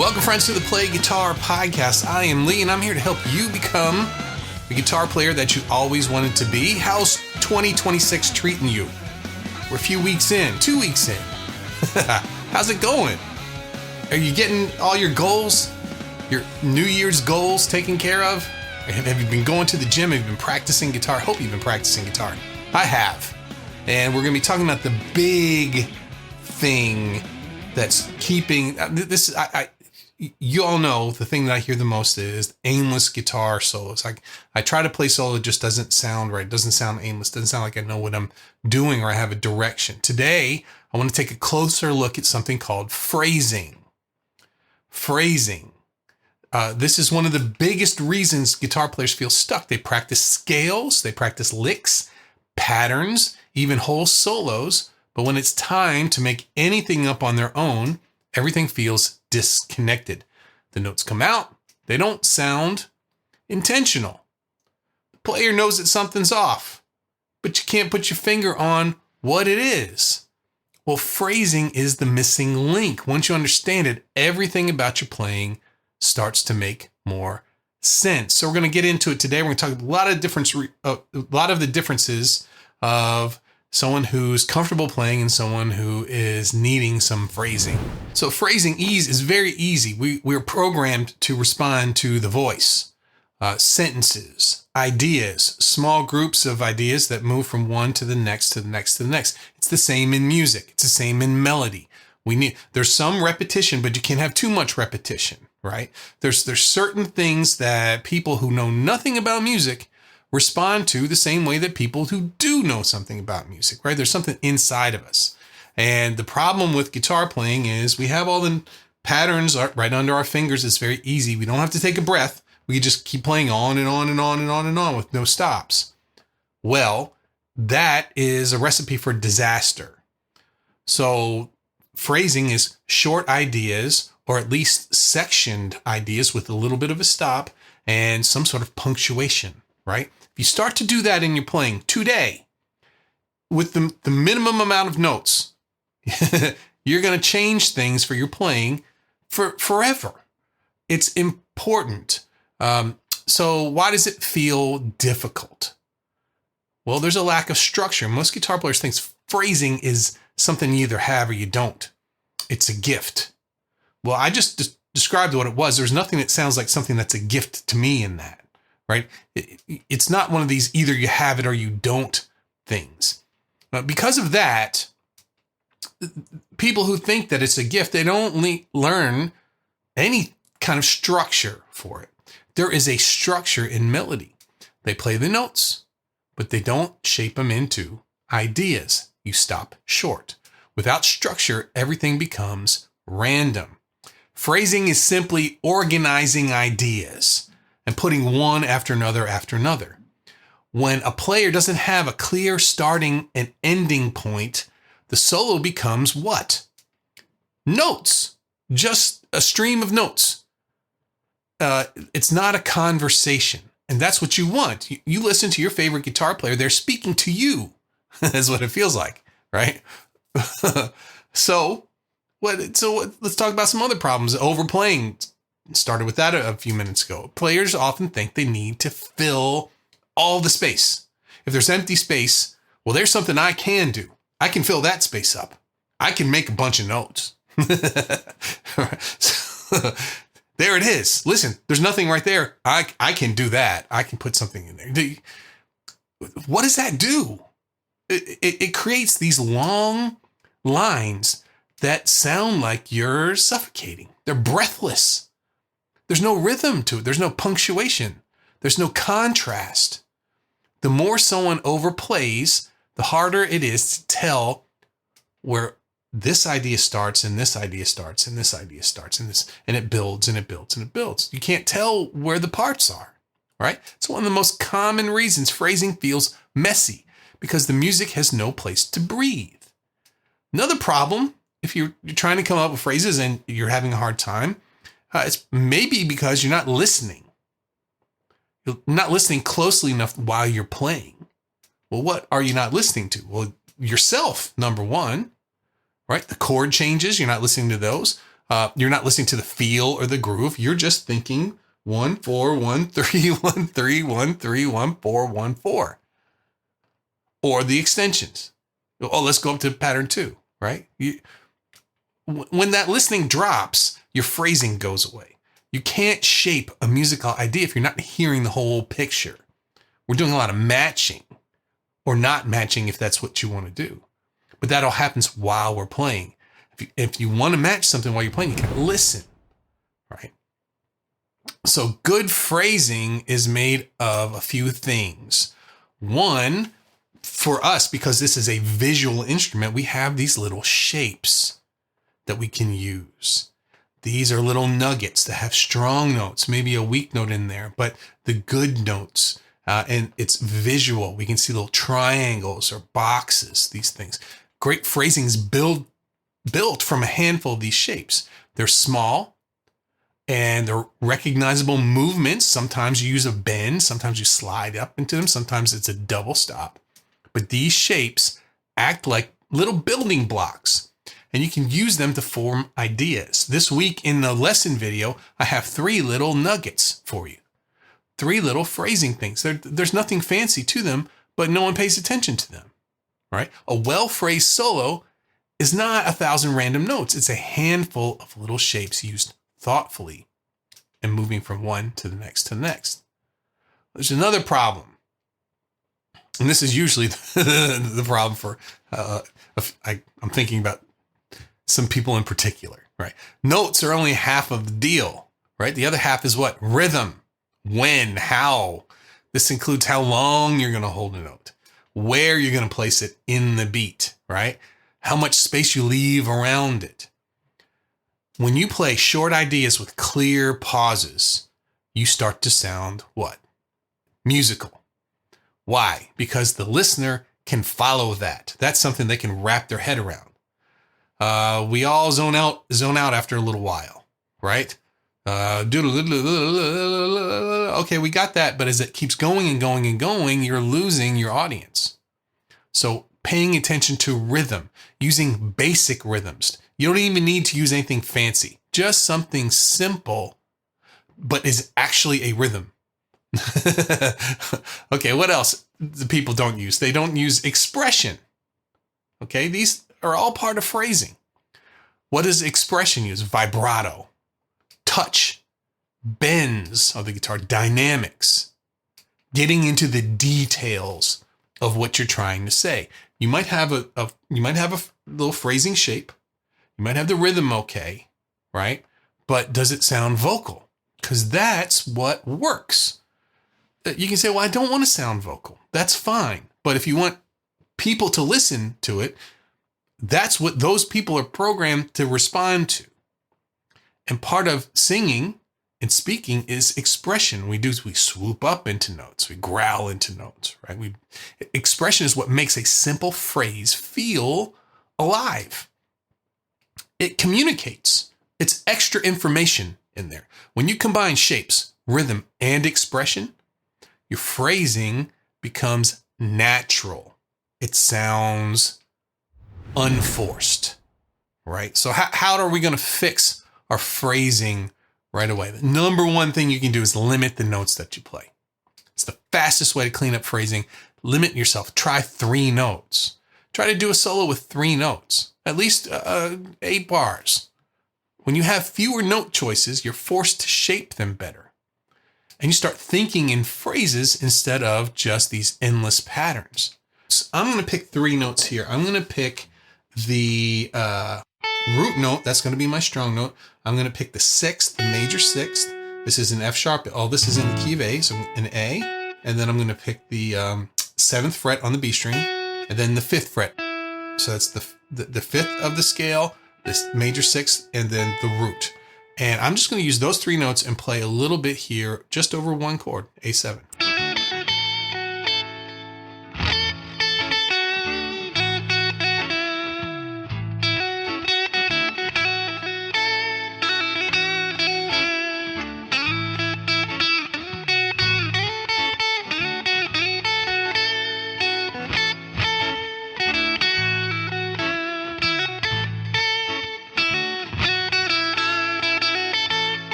Welcome, friends, to the Play Guitar Podcast. I am Lee, and I'm here to help you become the guitar player that you always wanted to be. How's 2026 treating you? We're a few weeks in, 2 weeks in. How's it going? Are you getting all your goals, your New Year's goals taken care of? Have you been going to the gym? Have you been practicing guitar? I hope you've been practicing guitar. I have. And we're going to be talking about the big thing that's keeping this. You all know the thing that I hear the most is aimless guitar solos. I try to play solo, it just doesn't sound right. It doesn't sound aimless. It doesn't sound like I know what I'm doing or I have a direction. Today, I want to take a closer look at something called phrasing. Phrasing. This is one of the biggest reasons guitar players feel stuck. They practice scales, they practice licks, patterns, even whole solos. But when it's time to make anything up on their own, everything feels disconnected. The notes come out, they don't sound intentional. The player knows that something's off, but you can't put your finger on what it is. Well, phrasing is the missing link. Once you understand it, everything about your playing starts to make more sense. So we're going to get into it today. We're going to talk a lot of the differences of someone who's comfortable playing and someone who is needing some phrasing. So phrasing is very easy. We're programmed to respond to the voice, sentences, ideas, small groups of ideas that move from one to the next, to the next, to the next. It's the same in music. It's the same in melody. There's some repetition, but you can't have too much repetition, right? There's certain things that people who know nothing about music respond to the same way that people who do know something about music, right? There's something inside of us. And the problem with guitar playing is we have all the patterns right under our fingers. It's very easy. We don't have to take a breath. We can just keep playing on and on and on and on and on with no stops. Well, that is a recipe for disaster. So phrasing is short ideas, or at least sectioned ideas with a little bit of a stop and some sort of punctuation, right? If you start to do that in your playing today, with the minimum amount of notes, you're going to change things for your playing forever. It's important. So why does it feel difficult? Well, there's a lack of structure. Most guitar players think phrasing is something you either have or you don't. It's a gift. Well, I just described what it was. There's nothing that sounds like something that's a gift to me in that. Right? It's not one of these either you have it or you don't things. Because of that, people who think that it's a gift, they don't learn any kind of structure for it. There is a structure in melody. They play the notes, but they don't shape them into ideas. You stop short. Without structure, everything becomes random. Phrasing is simply organizing ideas and putting one after another after another. When a player doesn't have a clear starting and ending point, the solo becomes what? Notes. Just a stream of notes. It's not a conversation. And that's what you want. You listen to your favorite guitar player, they're speaking to you. That's what it feels like, right? So let's talk about some other problems. Overplaying. Started with that a few minutes ago. Players often think they need to fill all the space. If there's empty space, well, there's something I can do. I can fill that space up. I can make a bunch of notes. So, there it is. Listen, there's nothing right there. I can do that. I can put something in there. What does that do? It creates these long lines that sound like you're suffocating. They're breathless. There's no rhythm to it. There's no punctuation. There's no contrast. The more someone overplays, the harder it is to tell where this idea starts and this idea starts and this idea starts and it builds and it builds and it builds. You can't tell where the parts are, right? It's one of the most common reasons phrasing feels messy, because the music has no place to breathe. Another problem, if you're trying to come up with phrases and you're having a hard time, it's maybe because you're not listening. You're not listening closely enough while you're playing. Well, what are you not listening to? Well, yourself, number one, right? The chord changes, you're not listening to those. You're not listening to the feel or the groove. You're just thinking 1 4 1 3 1 3 1 3 1 4 1 4, or the extensions. Oh, let's go up to pattern 2, right? When that listening drops, your phrasing goes away. You can't shape a musical idea if you're not hearing the whole picture. We're doing a lot of matching or not matching if that's what you want to do. But that all happens while we're playing. If you want to match something while you're playing, you can listen, right? So good phrasing is made of a few things. One, for us, because this is a visual instrument, we have these little shapes that we can use. These are little nuggets that have strong notes, maybe a weak note in there, but the good notes, and it's visual. We can see little triangles or boxes, these things. Great phrasing is built from a handful of these shapes. They're small and they're recognizable movements. Sometimes you use a bend, sometimes you slide up into them, sometimes it's a double stop. But these shapes act like little building blocks, and you can use them to form ideas. This week in the lesson video, I have 3 little nuggets for you. 3 little phrasing things. There's nothing fancy to them, but no one pays attention to them, right? A well-phrased solo is not 1,000 random notes. It's a handful of little shapes used thoughtfully and moving from one to the next to the next. There's another problem. And this is usually the problem for, I'm thinking about some people in particular, right? Notes are only half of the deal, right? The other half is what? Rhythm. When, how. This includes how long you're going to hold a note, where you're going to place it in the beat, right? How much space you leave around it. When you play short ideas with clear pauses, you start to sound what? Musical. Why? Because the listener can follow that. That's something they can wrap their head around. We all zone out after a little while, right? Okay, we got that, but as it keeps going and going and going, you're losing your audience. So paying attention to rhythm, using basic rhythms. You don't even need to use anything fancy, just something simple, but is actually a rhythm. Okay, what else the people don't use? They don't use expression. Okay, these are all part of phrasing. What does expression use? Vibrato, touch, bends of the guitar, dynamics, getting into the details of what you're trying to say. You might have a little phrasing shape. You might have the rhythm okay, right? But does it sound vocal? Because that's what works. You can say, well, I don't want to sound vocal. That's fine. But if you want people to listen to it, that's what those people are programmed to respond to. And part of singing and speaking is expression. We swoop up into notes. We growl into notes, right? Expression is what makes a simple phrase feel alive. It communicates. It's extra information in there. When you combine shapes, rhythm, and expression, your phrasing becomes natural. It sounds unforced, right? So how are we going to fix our phrasing right away? The number one thing you can do is limit the notes that you play. It's the fastest way to clean up phrasing. Limit yourself. Try 3 notes. Try to do a solo with 3 notes, at least 8 bars. When you have fewer note choices, you're forced to shape them better. And you start thinking in phrases instead of just these endless patterns. So I'm going to pick 3 notes here. I'm going to pick the root note. That's going to be my strong note. I'm going to pick the 6th, the major 6th. This is an F sharp. Oh, this is in the key of A, so an A. And then I'm going to pick the 7th fret on the B string, and then the 5th fret. So that's the 5th of the scale, this major 6th, and then the root. And I'm just going to use those 3 notes and play a little bit here, just over one chord, A7.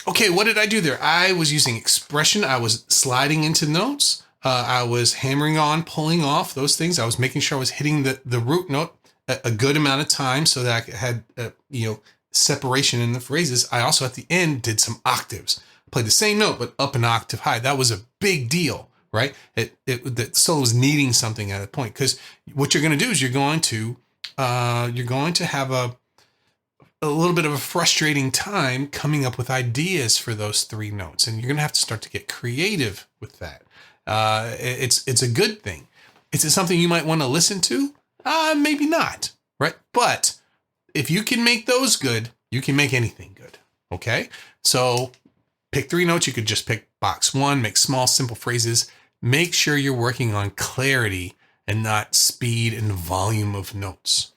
Okay, what did I do there? I was using expression. I was sliding into notes. I was hammering on, pulling off those things. I was making sure I was hitting the root note a good amount of time so that I had, separation in the phrases. I also at the end did some octaves. Played the same note, but up an octave high. That was a big deal, right? The solo was needing something at a point, because what you're going to do is you're going to have a little bit of a frustrating time coming up with ideas for those three notes, and you're going to have to start to get creative with that. It's a good thing. Is it something you might want to listen to? Maybe not, right? But if you can make those good, you can make anything good. Okay, so pick three notes. You could just pick box one. Make small, simple phrases. Make sure you're working on clarity and not speed and volume of notes.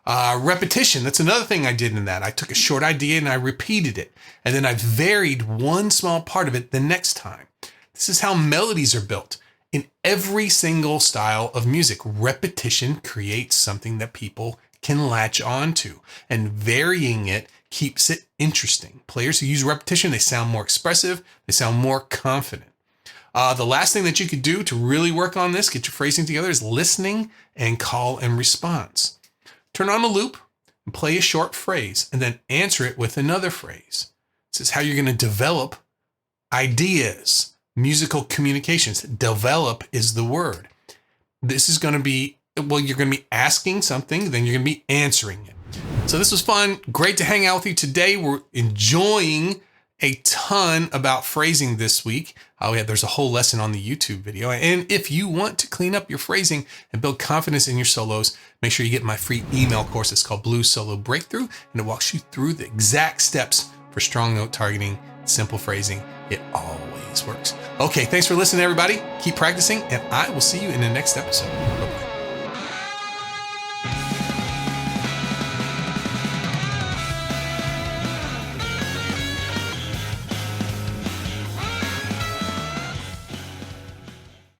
Repetition. That's another thing I did in that. I took a short idea and I repeated it. And then I varied one small part of it the next time. This is how melodies are built. In every single style of music, repetition creates something that people can latch onto. And varying it keeps it interesting. Players who use repetition, they sound more expressive. They sound more confident. The last thing that you could do to really work on this, get your phrasing together, is listening and call and response. Turn on a loop and play a short phrase and then answer it with another phrase. This is how you're going to develop ideas, musical communications. Develop is the word. This is going to be, you're going to be asking something, then you're going to be answering it. So this was fun. Great to hang out with you today. We're enjoying a ton about phrasing this week. There's a whole lesson on the YouTube video. And if you want to clean up your phrasing and build confidence in your solos, make sure you get my free email course. It's called Blues Solo Breakthrough, and it walks you through the exact steps for strong note targeting, simple phrasing. It always works. Okay, thanks for listening, everybody. Keep practicing, and I will see you in the next episode. Bye-bye.